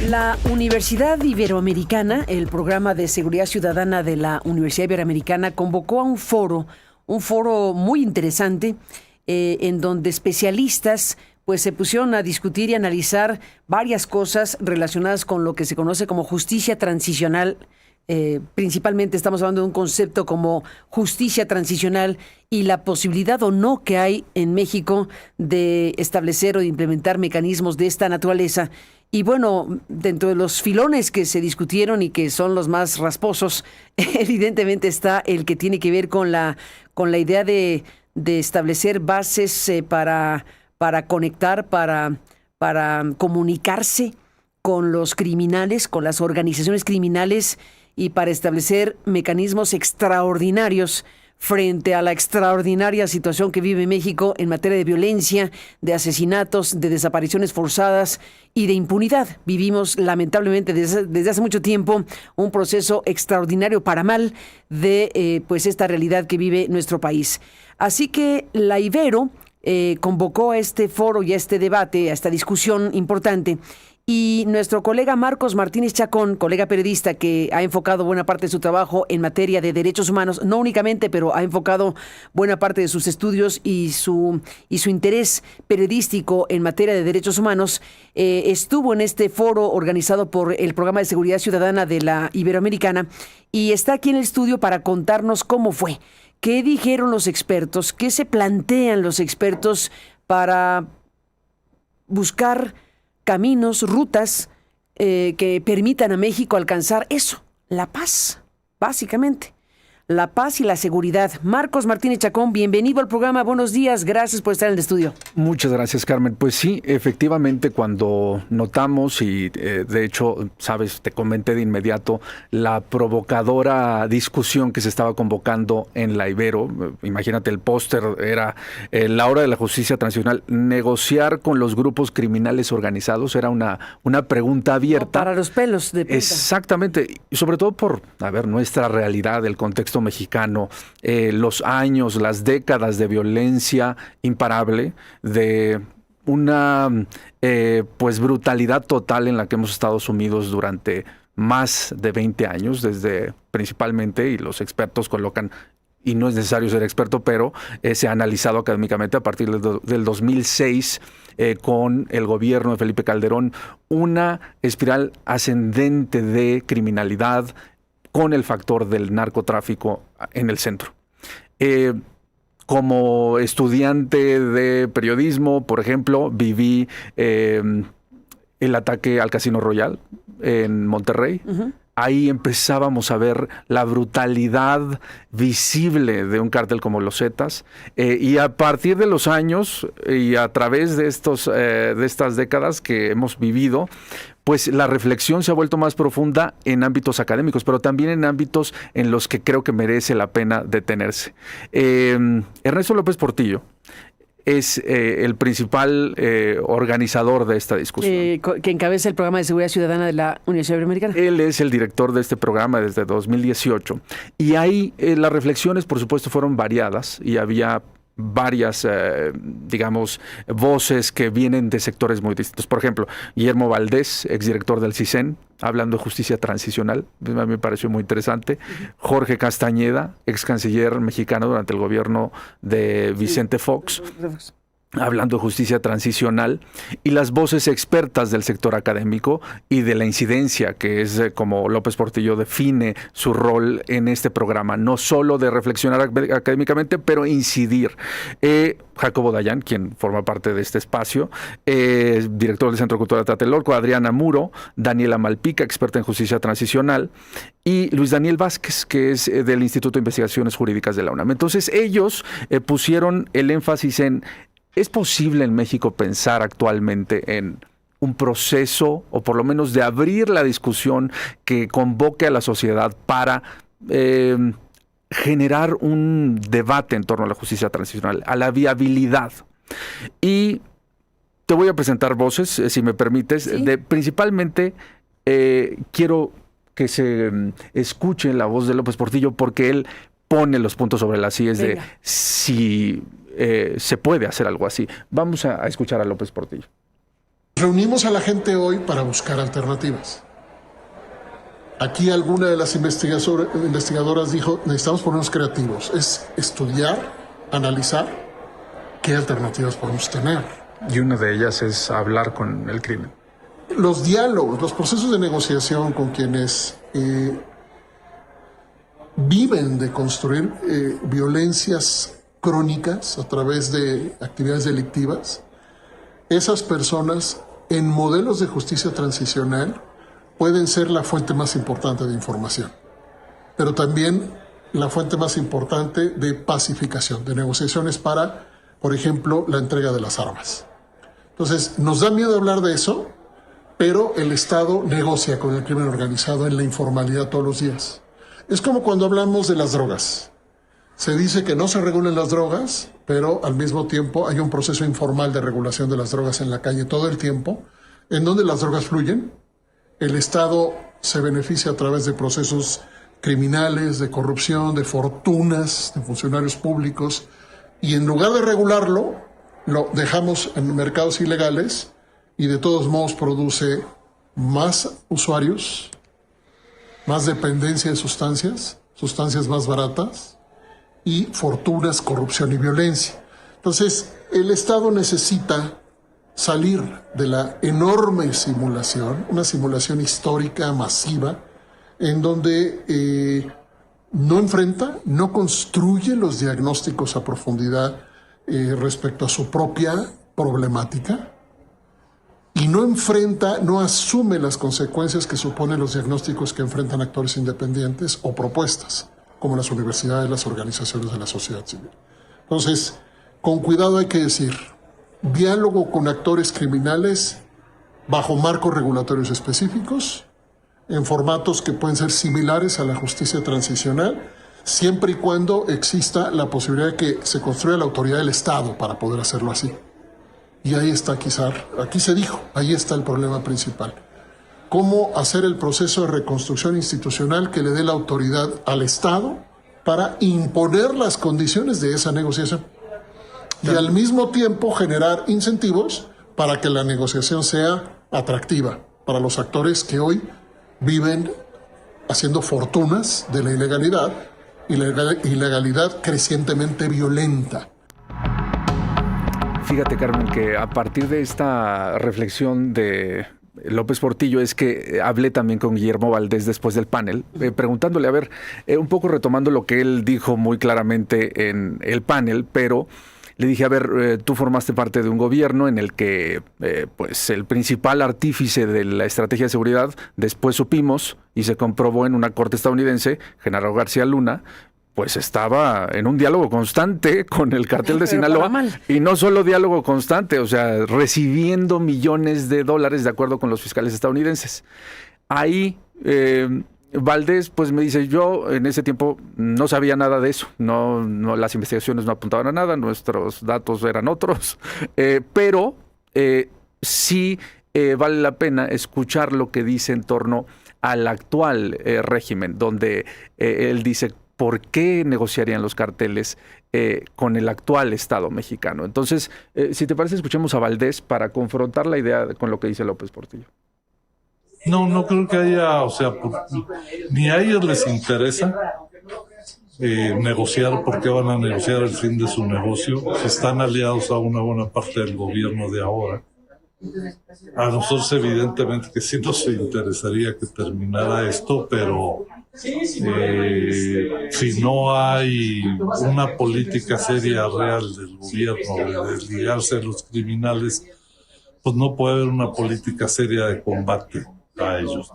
La Universidad Iberoamericana, el programa de seguridad ciudadana de la Universidad Iberoamericana, convocó a un foro muy interesante, en donde especialistas pues se pusieron a discutir y analizar varias cosas relacionadas con lo que se conoce como justicia transicional. Principalmente estamos hablando de un concepto como justicia transicional y la posibilidad o no que hay en México de establecer o de implementar mecanismos de esta naturaleza. Y bueno, dentro de los filones que se discutieron y que son los más rasposos, evidentemente está el que tiene que ver con la idea de establecer bases para conectar, para comunicarse con los criminales, con las organizaciones criminales y para establecer mecanismos extraordinarios frente a la extraordinaria situación que vive México en materia de violencia, de asesinatos, de desapariciones forzadas y de impunidad. Vivimos lamentablemente desde hace mucho tiempo un proceso extraordinario para mal de pues esta realidad que vive nuestro país. Así que la Ibero convocó a este foro y a este debate, a esta discusión importante. Y nuestro colega Marcos Martínez Chacón, colega periodista que ha enfocado buena parte de su trabajo en materia de derechos humanos, no únicamente, pero ha enfocado buena parte de sus estudios y su interés periodístico en materia de derechos humanos, estuvo en este foro organizado por el Programa de Seguridad Ciudadana de la Iberoamericana y está aquí en el estudio para contarnos cómo fue, qué dijeron los expertos, qué se plantean los expertos para buscar caminos, rutas que permitan a México alcanzar eso, la paz, básicamente. La paz y la seguridad. Marcos Martínez Chacón, bienvenido al programa. Buenos días, gracias por estar en el estudio. Muchas gracias, Carmen. Pues sí, efectivamente, cuando notamos y de hecho, sabes, te comenté de inmediato la provocadora discusión que se estaba convocando en la Ibero. Imagínate, el póster era la hora de la justicia transicional. Negociar con los grupos criminales organizados era una pregunta abierta. No, para los pelos de punta. Exactamente, y sobre todo por, nuestra realidad, el contexto mexicano, los años, las décadas de violencia imparable, de una pues brutalidad total en la que hemos estado sumidos durante más de 20 años, desde principalmente, y los expertos colocan, y no es necesario ser experto, pero se ha analizado académicamente a partir del 2006 con el gobierno de Felipe Calderón, una espiral ascendente de criminalidad con el factor del narcotráfico en el centro. Como estudiante de periodismo, por ejemplo, viví el ataque al Casino Royal en Monterrey. Uh-huh. Ahí empezábamos a ver la brutalidad visible de un cártel como los Zetas, y a partir de los años y a través de estas décadas que hemos vivido, pues la reflexión se ha vuelto más profunda en ámbitos académicos, pero también en ámbitos en los que creo que merece la pena detenerse. Ernesto López Portillo es el principal organizador de esta discusión. Que encabeza el Programa de Seguridad Ciudadana de la Universidad Iberoamericana. Él es el director de este programa desde 2018. Y ahí las reflexiones, por supuesto, fueron variadas y había varias, voces que vienen de sectores muy distintos. Por ejemplo, Guillermo Valdés, exdirector del CISEN, hablando de justicia transicional, a mí me pareció muy interesante. Jorge Castañeda, ex canciller mexicano durante el gobierno de Vicente Fox, hablando de justicia transicional, y las voces expertas del sector académico y de la incidencia, que es como López Portillo define su rol en este programa, no solo de reflexionar académicamente, pero incidir. Jacobo Dayan, quien forma parte de este espacio, director del Centro Cultural Tlatelolco, Adriana Muro, Daniela Malpica, experta en justicia transicional, y Luis Daniel Vázquez, que es del Instituto de Investigaciones Jurídicas de la UNAM. Entonces ellos pusieron el énfasis en: ¿es posible en México pensar actualmente en un proceso, o por lo menos de abrir la discusión que convoque a la sociedad para generar un debate en torno a la justicia transicional, a la viabilidad? Y te voy a presentar voces, si me permites. ¿Sí? Principalmente quiero que se escuche la voz de López Portillo, porque él pone los puntos sobre las íes de si se puede hacer algo así. Vamos a escuchar a López Portillo. reunimos a la gente hoy para buscar alternativas. Aquí alguna de las investigadoras dijo, necesitamos ponernos creativos, es estudiar, analizar qué alternativas podemos tener. Y una de ellas es hablar con el crimen. Los diálogos, los procesos de negociación con quienes viven de construir violencias crónicas a través de actividades delictivas, esas personas en modelos de justicia transicional pueden ser la fuente más importante de información, pero también la fuente más importante de pacificación, de negociaciones para, por ejemplo, la entrega de las armas. Entonces, nos da miedo hablar de eso, pero el Estado negocia con el crimen organizado en la informalidad todos los días. Es como cuando hablamos de las drogas. Se dice que no se regulan las drogas, pero al mismo tiempo hay un proceso informal de regulación de las drogas en la calle todo el tiempo, en donde las drogas fluyen. El Estado se beneficia a través de procesos criminales, de corrupción, de fortunas de funcionarios públicos, y en lugar de regularlo, lo dejamos en mercados ilegales y de todos modos produce más usuarios, más dependencia de sustancias más baratas y fortunas, corrupción y violencia. Entonces, el Estado necesita salir de la enorme simulación, una simulación histórica masiva, en donde no enfrenta, no construye los diagnósticos a profundidad respecto a su propia problemática, y no enfrenta, no asume las consecuencias que suponen los diagnósticos que enfrentan actores independientes o propuestas, como las universidades, las organizaciones de la sociedad civil. Entonces, con cuidado hay que decir, diálogo con actores criminales bajo marcos regulatorios específicos, en formatos que pueden ser similares a la justicia transicional, siempre y cuando exista la posibilidad de que se construya la autoridad del Estado para poder hacerlo así. Y ahí está quizá, aquí se dijo, ahí está el problema principal. ¿Cómo hacer el proceso de reconstrucción institucional que le dé la autoridad al Estado para imponer las condiciones de esa negociación? Y al mismo tiempo generar incentivos para que la negociación sea atractiva para los actores que hoy viven haciendo fortunas de la ilegalidad y la ilegalidad crecientemente violenta. Fíjate, Carmen, que a partir de esta reflexión de López Portillo es que hablé también con Guillermo Valdés después del panel, preguntándole, a ver, un poco retomando lo que él dijo muy claramente en el panel, pero le dije, a ver, tú formaste parte de un gobierno en el que pues el principal artífice de la estrategia de seguridad, después supimos y se comprobó en una corte estadounidense, Genaro García Luna, pues estaba en un diálogo constante con el cartel de Sinaloa, y no solo diálogo constante, o sea, recibiendo millones de dólares de acuerdo con los fiscales estadounidenses. Ahí Valdés pues me dice, yo en ese tiempo no sabía nada de eso, no las investigaciones no apuntaban a nada, nuestros datos eran otros, pero sí vale la pena escuchar lo que dice en torno al actual régimen, donde él dice por qué negociarían los carteles con el actual Estado mexicano. Entonces, si te parece, escuchemos a Valdés para confrontar la idea con lo que dice López Portillo. No creo que haya, o sea, ni a ellos les interesa negociar, porque van a negociar el fin de su negocio. Están aliados a una buena parte del gobierno de ahora. A nosotros evidentemente que sí nos interesaría que terminara esto, pero si no hay una política seria real del gobierno de desligarse de los criminales, pues no puede haber una política seria de combate a ellos.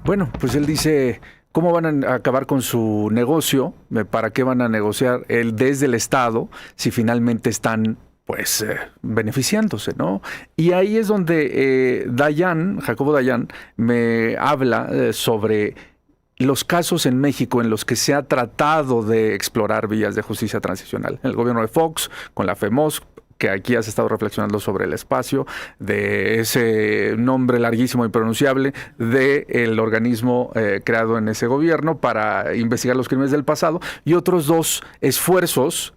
Bueno, pues él dice, ¿cómo van a acabar con su negocio? ¿Para qué van a negociar desde el Estado si finalmente están pues beneficiándose, ¿no? Y ahí es donde Jacobo Dayan, me habla sobre los casos en México en los que se ha tratado de explorar vías de justicia transicional. El gobierno de Fox, con la FEMOS, que aquí has estado reflexionando sobre el espacio, de ese nombre larguísimo e impronunciable, del organismo creado en ese gobierno para investigar los crímenes del pasado, y otros dos esfuerzos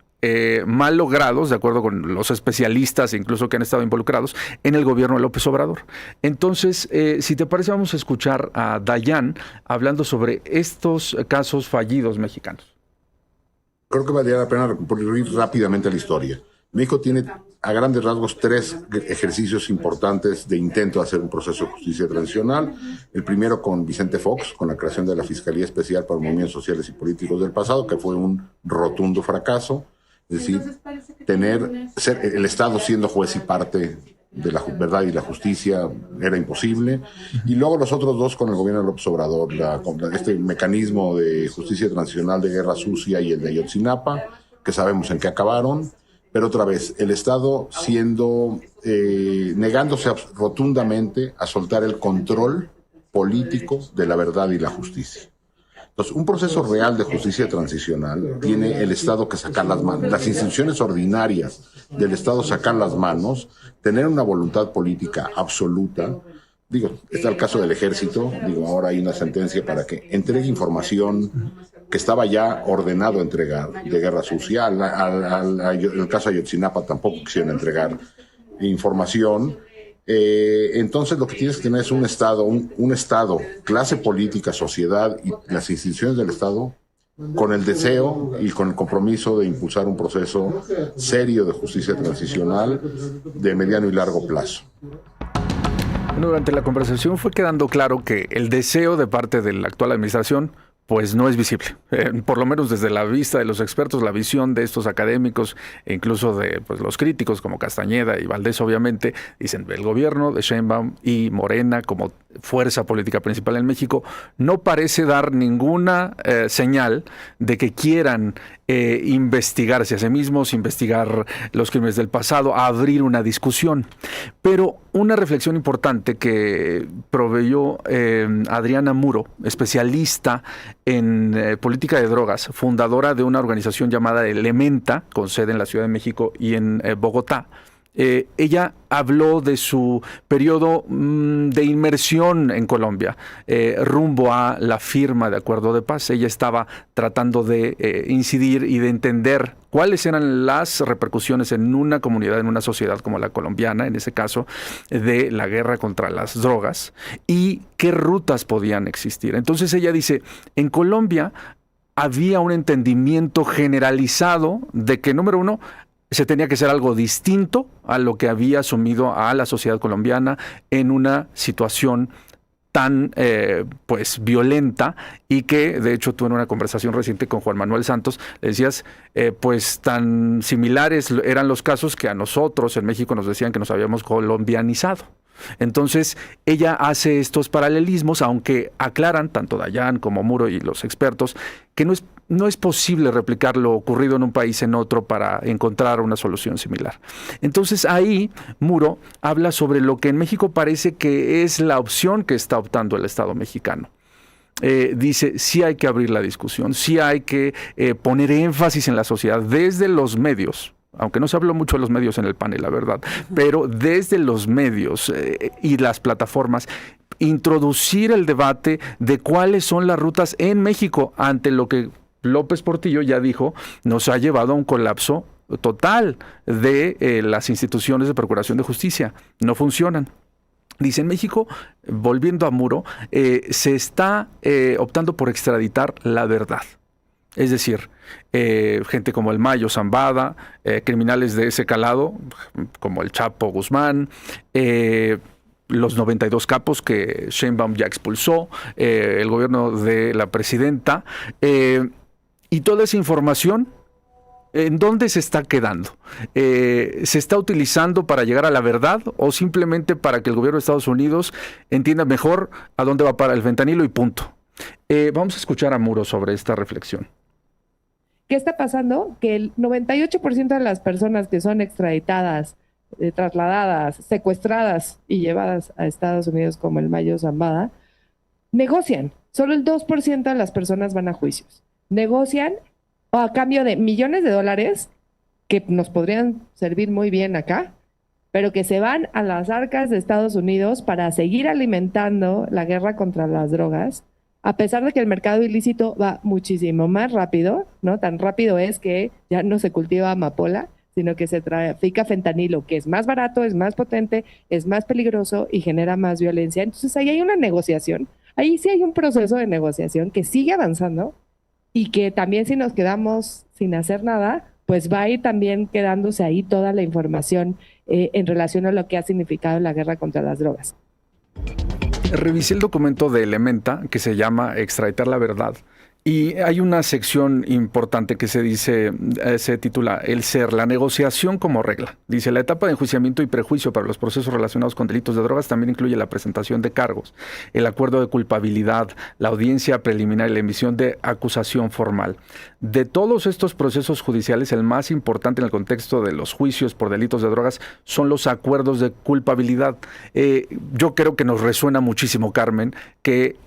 mal logrados, de acuerdo con los especialistas incluso que han estado involucrados en el gobierno de López Obrador. Entonces, si te parece, vamos a escuchar a Dayan hablando sobre estos casos fallidos mexicanos. Creo que valdría la pena recurrir rápidamente a la historia. México tiene a grandes rasgos 3 ejercicios importantes de intento de hacer un proceso de justicia transicional. El primero con Vicente Fox, con la creación de la Fiscalía Especial para Movimientos Sociales y Políticos del Pasado, que fue un rotundo fracaso. Es decir, ser el Estado siendo juez y parte de la verdad y la justicia era imposible. Y luego los otros 2 con el gobierno de López Obrador, este mecanismo de justicia transicional de Guerra Sucia y el de Ayotzinapa, que sabemos en qué acabaron. Pero otra vez, el Estado negándose rotundamente a soltar el control político de la verdad y la justicia. Entonces, un proceso real de justicia transicional tiene el Estado que sacar las manos, las instituciones ordinarias del Estado sacar las manos, tener una voluntad política absoluta. Está el caso del Ejército, ahora hay una sentencia para que entregue información que estaba ya ordenado entregar de Guerra Sucia. El caso de Ayotzinapa tampoco quisieron entregar información. Entonces lo que tienes que tener es un Estado, clase política, sociedad y las instituciones del Estado con el deseo y con el compromiso de impulsar un proceso serio de justicia transicional de mediano y largo plazo. Durante la conversación fue quedando claro que el deseo de parte de la actual administración pues no es visible, por lo menos desde la vista de los expertos, la visión de estos académicos e incluso de los críticos como Castañeda y Valdés, obviamente, dicen el gobierno de Sheinbaum y Morena como fuerza política principal en México no parece dar ninguna señal de que quieran investigarse a sí mismos, investigar los crímenes del pasado, abrir una discusión. Pero una reflexión importante que proveyó Adriana Muro, especialista en política de drogas, fundadora de una organización llamada Elementa, con sede en la Ciudad de México y en Bogotá. Ella habló de su periodo de inmersión en Colombia, rumbo a la firma de acuerdo de paz. Ella estaba tratando de incidir y de entender cuáles eran las repercusiones en una comunidad, en una sociedad como la colombiana, en ese caso, de la guerra contra las drogas y qué rutas podían existir. Entonces ella dice, en Colombia había un entendimiento generalizado de que, número uno, se tenía que hacer algo distinto a lo que había asumido a la sociedad colombiana en una situación tan violenta y que, de hecho, tú en una conversación reciente con Juan Manuel Santos le decías, tan similares eran los casos que a nosotros en México nos decían que nos habíamos colombianizado. Entonces, ella hace estos paralelismos, aunque aclaran, tanto Dayan como Muro y los expertos, que no es posible replicar lo ocurrido en un país en otro para encontrar una solución similar. Entonces, ahí Muro habla sobre lo que en México parece que es la opción que está optando el Estado mexicano. Dice, sí hay que abrir la discusión, sí hay que poner énfasis en la sociedad desde los medios, aunque no se habló mucho de los medios en el panel, la verdad, pero desde los medios y las plataformas, introducir el debate de cuáles son las rutas en México ante lo que López Portillo ya dijo, nos ha llevado a un colapso total de las instituciones de procuración de justicia. No funcionan. Dice, en México, volviendo a Muro, se está optando por extraditar la verdad. Es decir, gente como el Mayo Zambada, criminales de ese calado, como el Chapo Guzmán, los 92 capos que Sheinbaum ya expulsó, el gobierno de la presidenta, y toda esa información, ¿en dónde se está quedando? ¿Se está utilizando para llegar a la verdad o simplemente para que el gobierno de Estados Unidos entienda mejor a dónde va para el fentanilo y punto? Vamos a escuchar a Muro sobre esta reflexión. ¿Qué está pasando? Que el 98% de las personas que son extraditadas, trasladadas, secuestradas y llevadas a Estados Unidos como el Mayo Zambada, negocian. Solo el 2% de las personas van a juicios. Negocian a cambio de millones de dólares que nos podrían servir muy bien acá, pero que se van a las arcas de Estados Unidos para seguir alimentando la guerra contra las drogas a pesar de que el mercado ilícito va muchísimo más rápido, ¿no? Tan rápido es que ya no se cultiva amapola, sino que se trafica fentanilo, que es más barato, es más potente, es más peligroso y genera más violencia. Entonces ahí hay una negociación, ahí sí hay un proceso de negociación que sigue avanzando y que también si nos quedamos sin hacer nada, pues va a ir también quedándose ahí toda la información en relación a lo que ha significado la guerra contra las drogas. Revisé el documento de Elementa que se llama Extraditar la Verdad y hay una sección importante que se titula El ser, la negociación como regla. Dice, la etapa de enjuiciamiento y prejuicio para los procesos relacionados con delitos de drogas también incluye la presentación de cargos, el acuerdo de culpabilidad, la audiencia preliminar y la emisión de acusación formal. De todos estos procesos judiciales, el más importante en el contexto de los juicios por delitos de drogas son los acuerdos de culpabilidad. Yo creo que nos resuena muchísimo, Carmen, que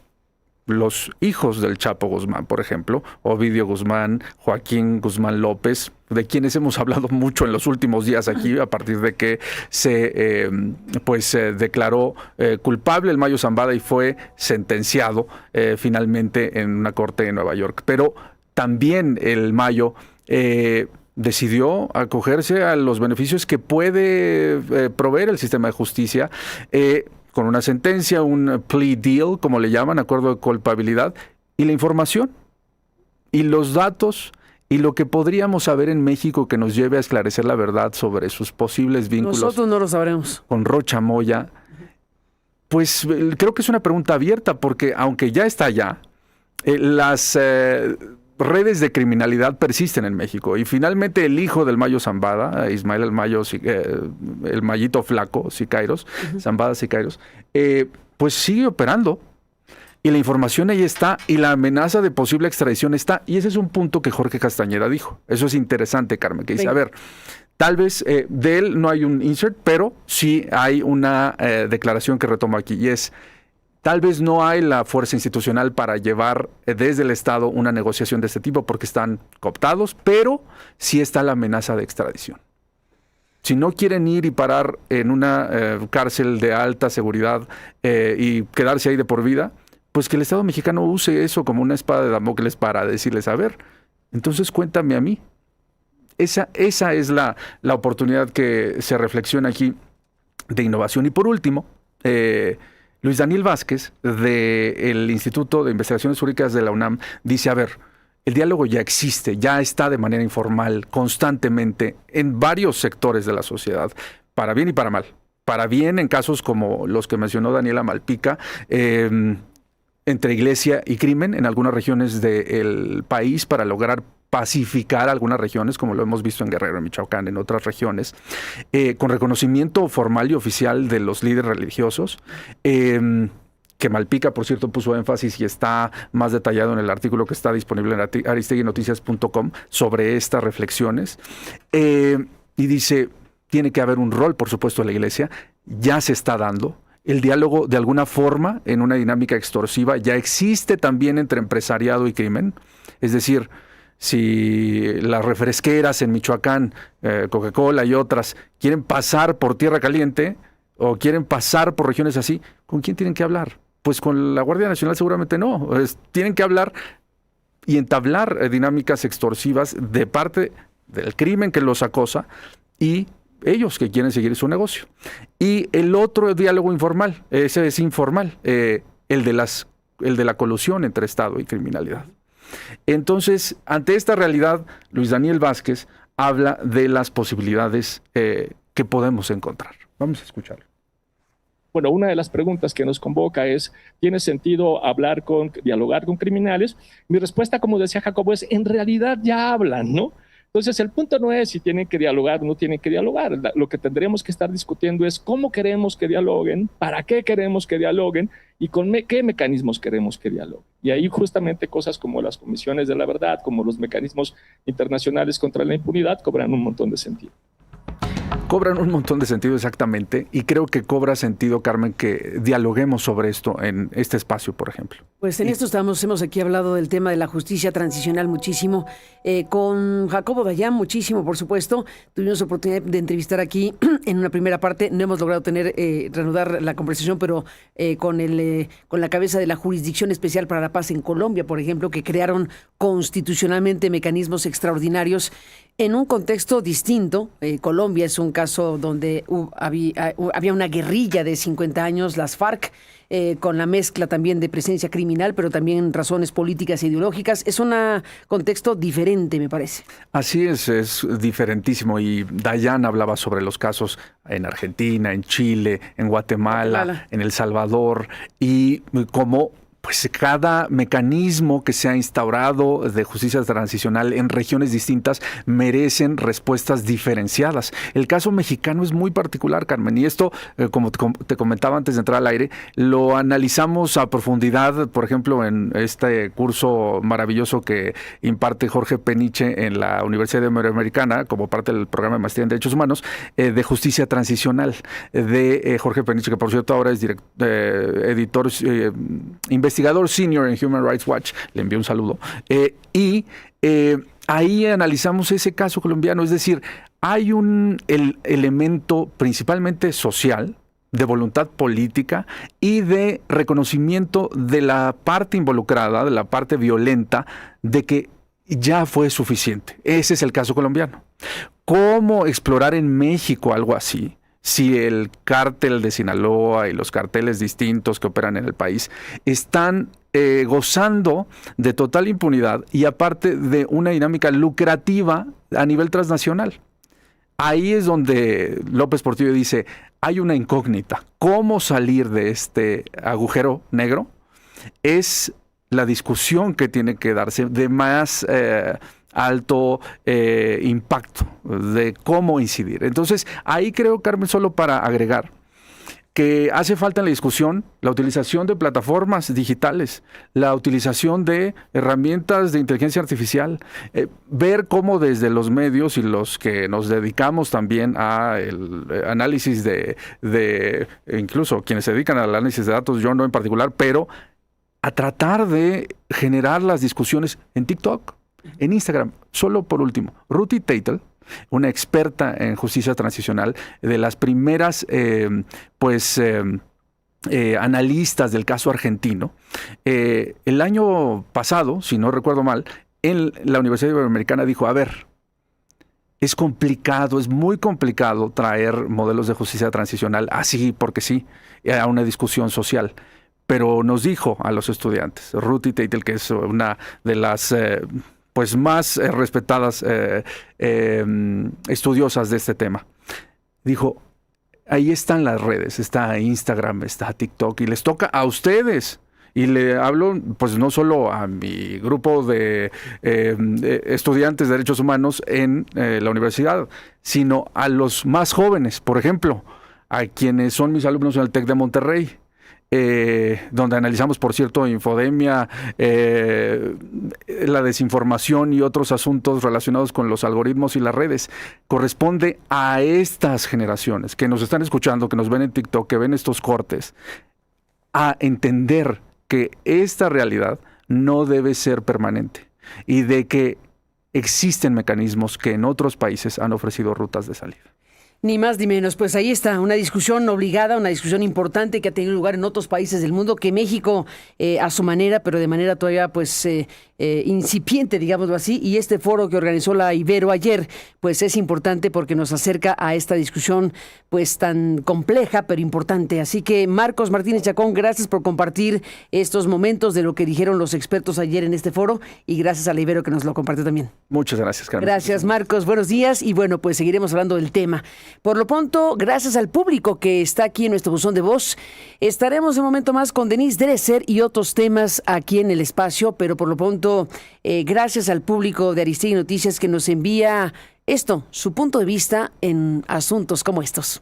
los hijos del Chapo Guzmán, por ejemplo, Ovidio Guzmán, Joaquín Guzmán López, de quienes hemos hablado mucho en los últimos días aquí, a partir de que se declaró culpable el Mayo Zambada y fue sentenciado finalmente en una corte en Nueva York. Pero también el Mayo decidió acogerse a los beneficios que puede proveer el sistema de justicia, con una sentencia, un plea deal, como le llaman, acuerdo de culpabilidad, y la información, y los datos, y lo que podríamos saber en México que nos lleve a esclarecer la verdad sobre sus posibles vínculos. Nosotros no lo sabremos. Con Rocha Moya. Pues creo que es una pregunta abierta, porque aunque ya está allá, las redes de criminalidad persisten en México. Y finalmente el hijo del Mayo Zambada, Ismael el Mayo, el Mayito Flaco, Siqueiros, Zambada Siqueiros, pues sigue operando. Y la información ahí está, y la amenaza de posible extradición está. Y ese es un punto que Jorge Castañeda dijo. Eso es interesante, Carmen, que dice, a ver, tal vez de él no hay un insert, pero sí hay una declaración que retomo aquí, y es, tal vez no hay la fuerza institucional para llevar desde el Estado una negociación de este tipo porque están cooptados, pero sí está la amenaza de extradición. Si no quieren ir y parar en una cárcel de alta seguridad y quedarse ahí de por vida, pues que el Estado mexicano use eso como una espada de Damocles para decirles, a ver, entonces cuéntame a mí. Esa es la oportunidad que se reflexiona aquí de innovación. Y por último, Luis Daniel Vázquez, del Instituto de Investigaciones Jurídicas de la UNAM, dice, a ver, el diálogo ya existe, ya está de manera informal, constantemente, en varios sectores de la sociedad, para bien y para mal. Para bien en casos como los que mencionó Daniela Malpica, entre iglesia y crimen en algunas regiones del país para lograr pacificar algunas regiones, como lo hemos visto en Guerrero, en Michoacán, en otras regiones, con reconocimiento formal y oficial de los líderes religiosos, que Malpica, por cierto, puso énfasis y está más detallado en el artículo que está disponible en aristeguinoticias.com sobre estas reflexiones. Y dice, tiene que haber un rol, por supuesto, de la iglesia, ya se está dando. El diálogo, de alguna forma, en una dinámica extorsiva, ya existe también entre empresariado y crimen. Es decir, si las refresqueras en Michoacán, Coca-Cola y otras, quieren pasar por Tierra Caliente o quieren pasar por regiones así, ¿con quién tienen que hablar? Pues con la Guardia Nacional seguramente no. Tienen que hablar y entablar dinámicas extorsivas de parte del crimen que los acosa y ellos que quieren seguir su negocio. Y el otro diálogo informal, ese es informal, el de la colusión entre Estado y criminalidad. Entonces, ante esta realidad, Luis Daniel Vázquez habla de las posibilidades que podemos encontrar. Vamos a escucharlo. Bueno, una de las preguntas que nos convoca es, ¿tiene sentido dialogar con criminales? Mi respuesta, como decía Jacobo, es, en realidad ya hablan, ¿no? Entonces, el punto no es si tienen que dialogar o no tienen que dialogar. Lo que tendremos que estar discutiendo es cómo queremos que dialoguen, para qué queremos que dialoguen y con qué mecanismos queremos que dialoguen. Y ahí justamente cosas como las comisiones de la verdad, como los mecanismos internacionales contra la impunidad, cobran un montón de sentido. Cobran un montón de sentido, exactamente, y creo que cobra sentido, Carmen, que dialoguemos sobre esto en este espacio, por ejemplo. Pues en esto hemos aquí hablado del tema de la justicia transicional muchísimo, con Jacobo Dayan muchísimo, por supuesto. Tuvimos oportunidad de entrevistar aquí en una primera parte, no hemos logrado reanudar la conversación, pero con la cabeza de la Jurisdicción Especial para la Paz en Colombia, por ejemplo, que crearon constitucionalmente mecanismos extraordinarios en un contexto distinto. Colombia es un caso donde había una guerrilla de 50 años, las FARC, con la mezcla también de presencia criminal, pero también razones políticas e ideológicas. Es un contexto diferente, me parece. Así es diferentísimo. Y Dayan hablaba sobre los casos en Argentina, en Chile, en Guatemala, en El Salvador, y cómo pues cada mecanismo que se ha instaurado de justicia transicional en regiones distintas merecen respuestas diferenciadas. El caso mexicano es muy particular, Carmen, y esto, como te comentaba antes de entrar al aire, lo analizamos a profundidad, por ejemplo, en este curso maravilloso que imparte Jorge Peniche en la Universidad Iberoamericana, como parte del programa de maestría en Derechos Humanos, de justicia transicional, de Jorge Peniche, que por cierto ahora es editor, investigador senior en Human Rights Watch, le envío un saludo, ahí analizamos ese caso colombiano. Es decir, hay el elemento principalmente social, de voluntad política y de reconocimiento de la parte involucrada, de la parte violenta, de que ya fue suficiente. Ese es el caso colombiano. ¿Cómo explorar en México algo así? Si el cártel de Sinaloa y los carteles distintos que operan en el país están gozando de total impunidad y aparte de una dinámica lucrativa a nivel transnacional. Ahí es donde López Portillo dice, hay una incógnita. ¿Cómo salir de este agujero negro? Es la discusión que tiene que darse de más alto impacto, de cómo incidir. Entonces, ahí creo, Carmen, solo para agregar, que hace falta en la discusión la utilización de plataformas digitales, la utilización de herramientas de inteligencia artificial, ver cómo desde los medios y los que nos dedicamos también al análisis de incluso quienes se dedican al análisis de datos, yo no en particular, pero a tratar de generar las discusiones en TikTok, en Instagram. Solo por último, Ruthie Teitel, una experta en justicia transicional, de las primeras analistas del caso argentino, el año pasado, si no recuerdo mal, en la Universidad Iberoamericana dijo, a ver, es complicado, es muy complicado traer modelos de justicia transicional así porque sí, a una discusión social. Pero nos dijo a los estudiantes, Ruthie Teitel, que es una de las más respetadas estudiosas de este tema, dijo, ahí están las redes, está Instagram, está TikTok, y les toca a ustedes. Y le hablo, pues no solo a mi grupo de estudiantes de derechos humanos en la universidad, sino a los más jóvenes, por ejemplo, a quienes son mis alumnos en el TEC de Monterrey, donde analizamos, por cierto, infodemia, la desinformación y otros asuntos relacionados con los algoritmos y las redes. Corresponde a estas generaciones que nos están escuchando, que nos ven en TikTok, que ven estos cortes, a entender que esta realidad no debe ser permanente y de que existen mecanismos que en otros países han ofrecido rutas de salida. Ni más ni menos, pues ahí está, una discusión obligada, una discusión importante que ha tenido lugar en otros países del mundo, que México a su manera, pero de manera todavía incipiente, digámoslo así, y este foro que organizó la Ibero ayer, pues es importante porque nos acerca a esta discusión pues tan compleja, pero importante. Así que Marcos Martínez Chacón, gracias por compartir estos momentos de lo que dijeron los expertos ayer en este foro, y gracias a la Ibero que nos lo compartió también. Muchas gracias, Carmen. Gracias, Marcos, buenos días, y bueno, pues seguiremos hablando del tema. Por lo pronto, gracias al público que está aquí en nuestro buzón de voz. Estaremos un momento más con Denise Dresser y otros temas aquí en el espacio, pero por lo pronto, gracias al público de Aristegui Noticias que nos envía su punto de vista en asuntos como estos.